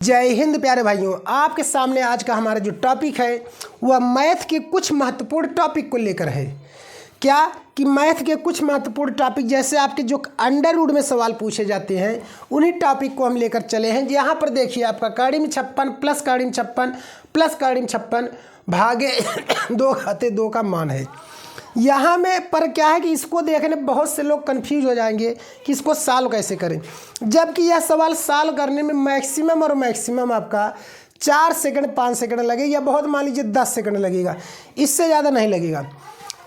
जय हिंद प्यारे भाइयों। आपके सामने आज का हमारा जो टॉपिक है वह मैथ के कुछ महत्वपूर्ण टॉपिक को लेकर है। क्या कि मैथ के कुछ महत्वपूर्ण टॉपिक जैसे आपके जो अंडर रूट में सवाल पूछे जाते हैं उन्हीं टॉपिक को हम लेकर चले हैं। यहाँ पर देखिए आपका कड़ी में 56 प्लस कड़ी में 56 प्लस कड़ी में 56 भागे 2/2 का मान है। यहाँ में पर क्या है कि इसको देखने बहुत से लोग कंफ्यूज हो जाएंगे कि इसको सॉल्व कैसे करें, जबकि यह सवाल सॉल्व करने में मैक्सिमम आपका 4 सेकंड 5 सेकंड लगेगा या बहुत मान लीजिए 10 सेकंड लगेगा, इससे ज़्यादा नहीं लगेगा।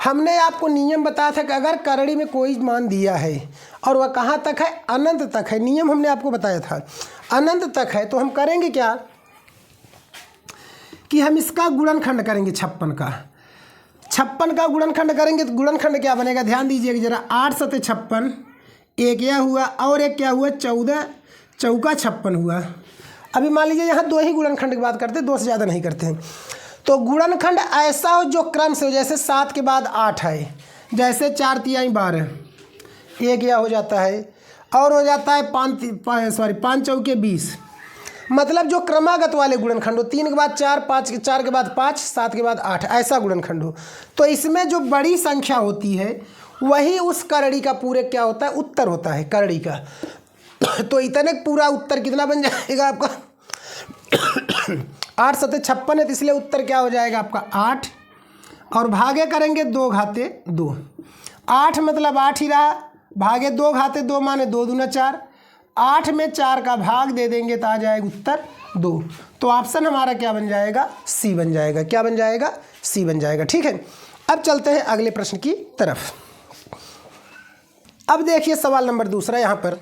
हमने आपको नियम बताया था कि अगर करड़ी में कोई मान दिया है और वह कहाँ तक है, अनंत तक है। नियम हमने आपको बताया था अनंत तक है, तो हम करेंगे क्या कि हम इसका गुणनखंड करेंगे 56 का गुणनखंड करेंगे। तो गुणनखंड क्या बनेगा, ध्यान दीजिएगा जरा। 8 सते 56, एक यह हुआ और एक क्या हुआ 14 चौका 56 हुआ। अभी मान लीजिए यहाँ 2 ही गुणनखंड की बात करते हैं, 2 से ज़्यादा नहीं करते हैं। तो गुणनखंड ऐसा हो जो क्रम से हो, जैसे 7 के बाद 8 है, जैसे 4 तिहाई 12, एक यह हो जाता है और हो जाता है 5 चौके 20। मतलब जो क्रमागत वाले गुणनखंड हो, 3 के बाद 4, 4 के बाद 5, 7 के बाद 8, ऐसा गुणनखंड हो, तो इसमें जो बड़ी संख्या होती है वही उस करड़ी का पूरे क्या होता है, उत्तर होता है करड़ी का। तो इतने पूरा उत्तर कितना बन जाएगा आपका 8 सते 56 है, तो इसलिए उत्तर क्या हो जाएगा आपका 8 और भागे करेंगे 2/2। 8 मतलब 8 ही रहा, भागे 2/2 माने 2 दूना 4, 8 में 4 का भाग दे देंगे तो आ जाएगा उत्तर 2। तो ऑप्शन हमारा क्या बन जाएगा, सी बन जाएगा। क्या बन जाएगा, सी बन जाएगा। ठीक है, अब चलते हैं अगले प्रश्न की तरफ। अब देखिए सवाल नंबर दूसरा। यहाँ पर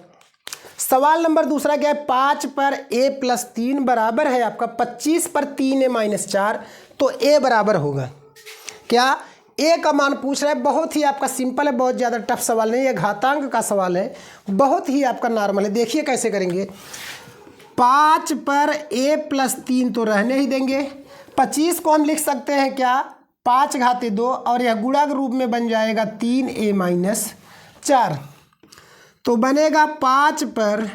सवाल नंबर दूसरा क्या है, 5 पर a + 3 बराबर है आपका 25 पर 3a - 4, तो a बराबर होगा क्या। ए का मान पूछ रहा है, बहुत ही आपका सिंपल है, बहुत ज़्यादा टफ सवाल नहीं है, घातांक का सवाल है, बहुत ही आपका नॉर्मल है। देखिए कैसे करेंगे। 5 पर a + 3 तो रहने ही देंगे, 25 को हम लिख सकते हैं क्या 5/2 और यह गुणा के रूप में बन जाएगा 3a - 4, तो बनेगा 5 पर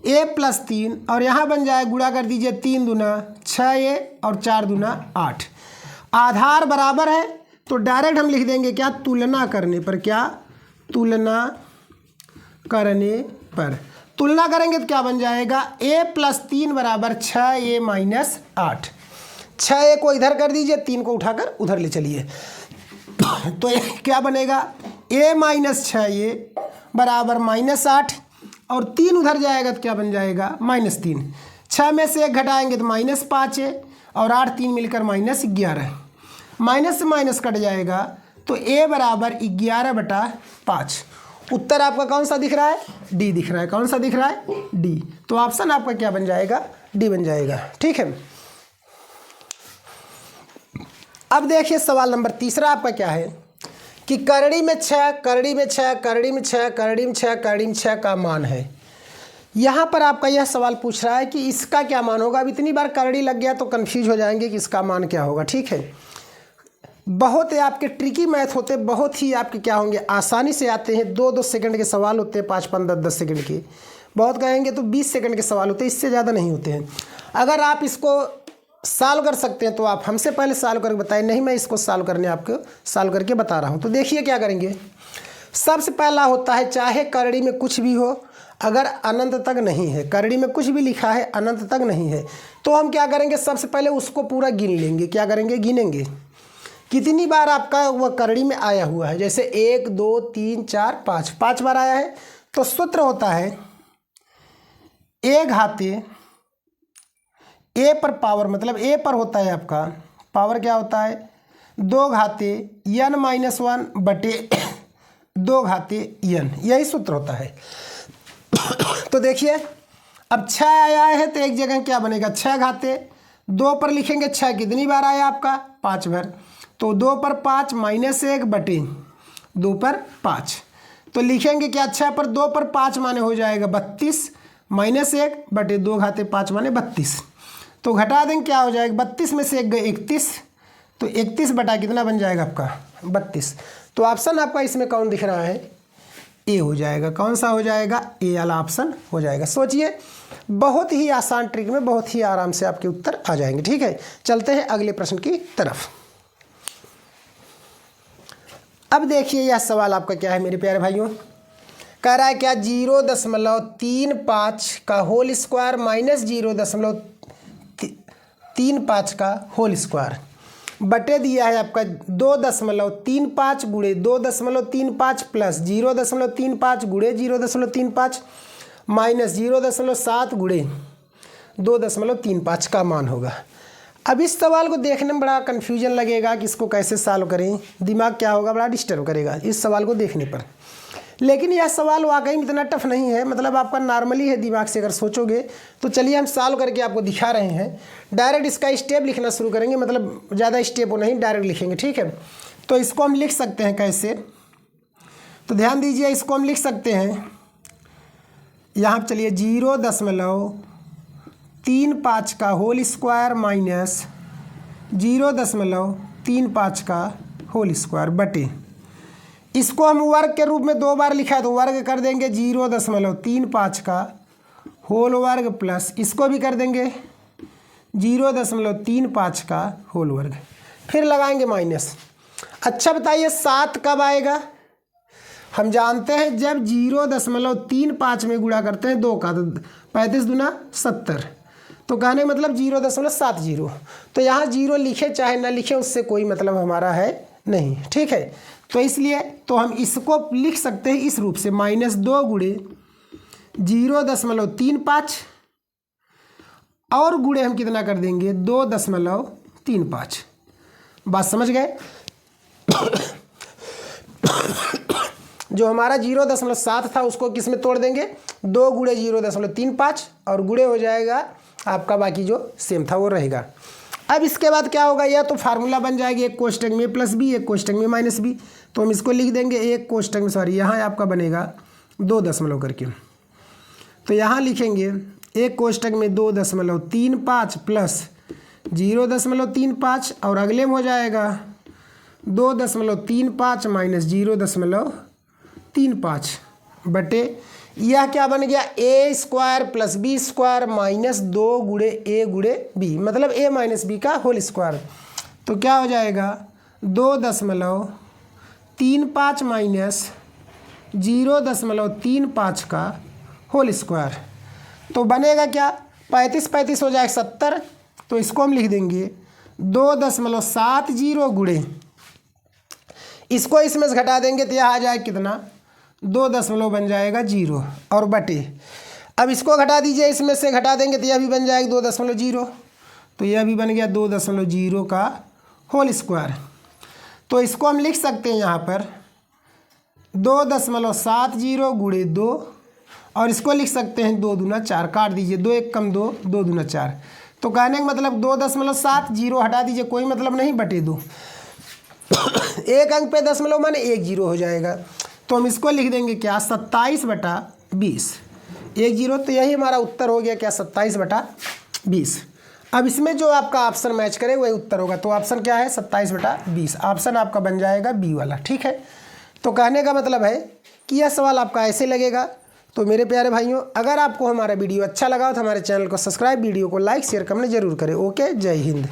a + 3 और यहाँ बन जाए गुणा कर दीजिए 3 दूना 6a और 4 दूना 8। आधार बराबर है तो डायरेक्ट हम लिख देंगे क्या, तुलना करने पर। क्या, तुलना करने पर। तुलना करेंगे तो क्या बन जाएगा, a + 3 बराबर 6a - 8। 6a को इधर कर दीजिए, 3 को उठाकर उधर ले चलिए, तो क्या बनेगा a - 6a बराबर -8 और 3 उधर जाएगा तो क्या बन जाएगा -3। 6 में से 1 घटाएंगे तो -5 है और 8 3 मिलकर -11, माइनस से माइनस कट जाएगा तो a बराबर 11/5। उत्तर आपका कौन सा दिख रहा है, डी दिख रहा है। कौन सा दिख रहा है, डी। तो ऑप्शन आपका क्या बन जाएगा, डी बन जाएगा। ठीक है, अब देखिए सवाल नंबर तीसरा आपका क्या है कि करड़ी में 6, करड़ी में 6, करड़ी में 6, करड़ी में 6, करड़ी में 6 का मान है। यहाँ पर आपका यह सवाल पूछ रहा है कि इसका क्या मान होगा। अब इतनी बार करड़ी लग गया तो कन्फ्यूज हो जाएंगे कि इसका मान क्या होगा। ठीक है, बहुत आपके ट्रिकी मैथ होते, बहुत ही आपके क्या होंगे आसानी से आते हैं। 2-2 सेकंड के सवाल होते हैं, 5-5 10-10 सेकंड के, बहुत कहेंगे तो 20 सेकंड के सवाल होते हैं, इससे ज़्यादा नहीं होते हैं। अगर आप इसको सॉल्व कर सकते हैं तो आप हमसे पहले सॉल्व करके बताएं, नहीं मैं इसको सॉल्व करने आपको सॉल्व करके बता रहा हूँ। तो देखिए क्या करेंगे। सबसे पहला होता है, चाहे करड़ी में कुछ भी हो, अगर अनंत तक नहीं है, करड़ी में कुछ भी लिखा है अनंत तक नहीं है, तो हम क्या करेंगे, सबसे पहले उसको पूरा गिन लेंगे। क्या करेंगे, गिनेंगे कितनी बार आपका वह करड़ी में आया हुआ है। जैसे 1 2 3 4 5 बार आया है, तो सूत्र होता है a घाते a पर पावर, मतलब a पर होता है आपका पावर क्या होता है 2 घाते n - 1 बटे 2 घाते n, यही सूत्र होता है। तो देखिए अब 6 आया है तो एक जगह क्या बनेगा, 6 घाते 2 पर लिखेंगे 6 कितनी बार आया आपका 5 बार, तो 2 पर 5 -1 बटे 2 पर 5, तो लिखेंगे क्या 6 पर 2 पर 5 माने हो जाएगा 32 -1 बटे 2 घाते 5 माने 32। तो घटा देंगे क्या हो जाएगा, 32 में से 1 गए 31, तो 31 बटा कितना बन जाएगा आपका 32। तो ऑप्शन आपका इसमें कौन दिख रहा है, ए हो जाएगा। कौन सा हो जाएगा? ए वाला ऑप्शन हो जाएगा। सोचिए, बहुत ही आसान ट्रिक में बहुत ही आराम से आपके उत्तर आ जाएंगे। ठीक है, चलते हैं अगले प्रश्न की तरफ। अब देखिए यह सवाल आपका क्या है मेरे प्यारे भाइयों, कह रहा है क्या 0.35 का होल स्क्वायर माइनस 0.35 का होल स्क्वायर बटे दिया है आपका 2.35 गुणे 2.35 प्लस 0.35 गुणे 0.35 माइनस 0.7 गुणे 2.35 का मान होगा। अब इस सवाल को देखने में बड़ा कन्फ्यूजन लगेगा कि इसको कैसे सॉल्व करें, दिमाग क्या होगा, बड़ा डिस्टर्ब करेगा इस सवाल को देखने पर। लेकिन यह सवाल वाकई में इतना टफ नहीं है, मतलब आपका नॉर्मली है दिमाग से अगर सोचोगे तो। चलिए हम सॉल्व करके आपको दिखा रहे हैं। डायरेक्ट इसका स्टेप लिखना शुरू करेंगे, मतलब ज़्यादा स्टेप नहीं, डायरेक्ट लिखेंगे। ठीक है, तो इसको हम लिख सकते हैं कैसे, तो ध्यान दीजिए, इसको हम लिख सकते हैं यहाँ पर। चलिए 0.35 का होल स्क्वायर माइनस 0.35 का होल स्क्वायर बटे, इसको हम वर्ग के रूप में 2 बार लिखा है तो वर्ग कर देंगे 0.35 का होल वर्ग प्लस इसको भी कर देंगे 0.35 का होल वर्ग, फिर लगाएंगे माइनस। अच्छा बताइए 7 कब आएगा? हम जानते हैं जब 0.35 में गुणा करते हैं 2 का तो 35 दूना 70, तो कहने मतलब 0.70। तो यहाँ 0 लिखे चाहे ना लिखे उससे कोई मतलब हमारा है नहीं। ठीक है, तो इसलिए तो हम इसको लिख सकते हैं इस रूप से, -2 गुणे 0.35 और गुणे हम कितना कर देंगे 2.35। बात समझ गए? जो हमारा 0.7 था उसको किस में तोड़ देंगे, 2 गुणे 0.35 और गुणे हो जाएगा आपका बाकी जो सेम था वो रहेगा। अब इसके बाद क्या होगा, या तो फार्मूला बन जाएगी एक कोष्टक में प्लस बी, एक कोष्टक में माइनस बी, तो हम इसको लिख देंगे एक कोष्टक में, सॉरी यहाँ आपका बनेगा 2 दशमलव करके, तो यहाँ लिखेंगे एक कोष्टक में 2.35 प्लस 0.35 और अगले में हो जाएगा 2.35 माइनस 0.35 बटे यह क्या बन गया A square plus B square minus 2 गुणे ए गुणे बी, मतलब ए माइनस बी का होल स्क्वायर। तो क्या हो जाएगा 2.35 माइनस 0.35 का होल स्क्वायर, तो बनेगा क्या 35 हो जाएगा 70, तो इसको हम लिख देंगे 2.70 गुणे, इसको इसमें से घटा देंगे तो यह आ जाएगा कितना 2 दशमलव बन जाएगा 0 और बटे, अब इसको घटा दीजिए, इसमें से घटा देंगे तो यह भी बन जाएगा 2.0, तो यह भी बन गया 2.0 का होल स्क्वायर। तो इसको हम लिख सकते हैं यहाँ पर 2.70 गुणे 2 और इसको लिख सकते हैं 2 दूना 4, काट दीजिए 2 1 कम 2, 2 दूना 4, तो कहने का मतलब 2.70 हटा दीजिए कोई मतलब नहीं बटे 2 एक अंक पे दशमलव माने 1 0 हो जाएगा, तो हम इसको लिख देंगे क्या 27/20, 1 0, तो यही हमारा उत्तर हो गया क्या 27/20। अब इसमें जो आपका ऑप्शन मैच करे वही उत्तर होगा, तो ऑप्शन क्या है 27/20, ऑप्शन आपका बन जाएगा बी वाला। ठीक है, तो कहने का मतलब है कि यह सवाल आपका ऐसे लगेगा। तो मेरे प्यारे भाइयों, अगर आपको हमारा वीडियो अच्छा लगा तो हमारे चैनल को सब्सक्राइब, वीडियो को लाइक शेयर करना जरूर करें। ओके, जय हिंद।